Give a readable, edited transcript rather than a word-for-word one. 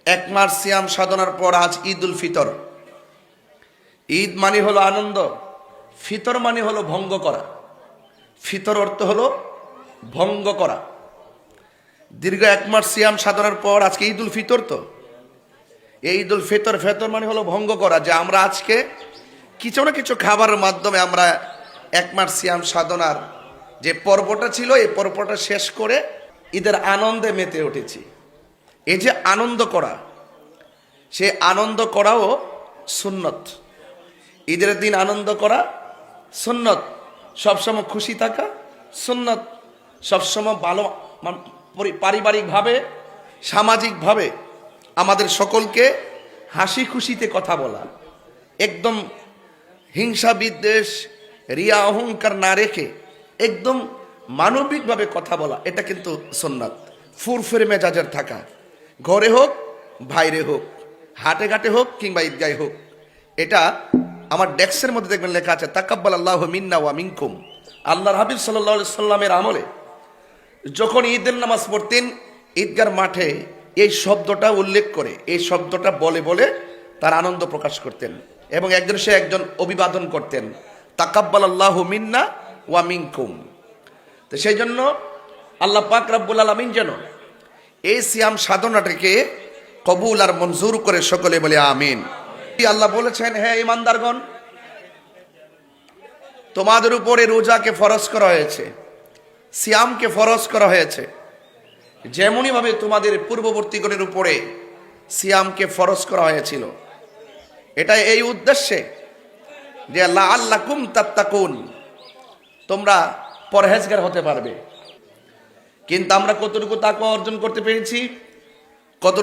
এক মাস সিয়াম সাধনার পর আজ ঈদ উল ফিতর। ঈদ মানে হলো আনন্দ, ফিতর মানে হলো ভঙ্গ করা। ফিতর অর্থ হলো ভঙ্গ করা। দীর্ঘ এক মাস সিয়াম সাধনার পর আজকে ঈদ উল ফিতর। তো এই ঈদ উল ফিতর, ফেতর মানে হলো ভঙ্গ করা, যে আমরা আজকে কিছু না কিছু খাবারের মাধ্যমে আমরা এক মাস সিয়াম সাধনার যে পর্বটা ছিল এই পর্বটা শেষ করে ঈদের আনন্দে মেতে উঠেছি। এই যে আনন্দ করা, সে আনন্দ করাও সুন্নত। ঈদের দিন আনন্দ করা সুন্নত, সবসময় খুশি থাকা সুন্নত, সবসময় ভালো পারিবারিকভাবে সামাজিকভাবে আমাদের সকলকে হাসি খুশিতে কথা বলা, একদম হিংসা বিদ্বেষ রিয়া অহংকার না রেখে একদম মানবিকভাবে কথা বলা, এটা কিন্তু সুন্নাত। ফুরফুরে মেজাজের থাকা, ঘরে হোক বাইরে হোক, হাটে ঘাটে হোক কিংবা ঈদগাহে হোক। এটা আমার ডেস্কের মধ্যে দেখবেন লেখা আছে তাকাব্বাল আল্লাহু মিন্না ওয়া মিনকুম। আল্লাহর হাবিব সাল্লাল্লাহু আলাইহি সাল্লামের আমলে যখন ঈদের নামাজ পড়তেন ঈদগার মাঠে এই শব্দটা উল্লেখ করে, এই শব্দটা বলে বলে তার আনন্দ প্রকাশ করতেন এবং একজন সে একজন অভিবাদন করতেন, তাকাব্বাল আল্লাহু মিন্না ওয়া মিনকুম। তো সেই জন্য আল্লাহ পাক রব্বুল আলামিন যেন এই সিয়াম সাধনাটাকে কবুল আর মঞ্জুর করে, সকলে বলে আমিন। আল্লাহ বলেছেন, হে ঈমানদারগণ, তোমাদের উপরে রোজাকে ফরজ করা হয়েছে, সিয়ামকে ফরজ করা হয়েছে, যেমনই ভাবে তোমাদের পূর্ববর্তীগণের উপরে সিয়ামকে ফরজ করা হয়েছিল। এটা এই উদ্দেশ্যে যে লাআল্লাকুম তাত্তাকুন, তোমরা পরহেজগার হতে পারবে। কিন্তু আমরা কতটুকু তাকওয়া অর্জন করতে পেরেছি? কত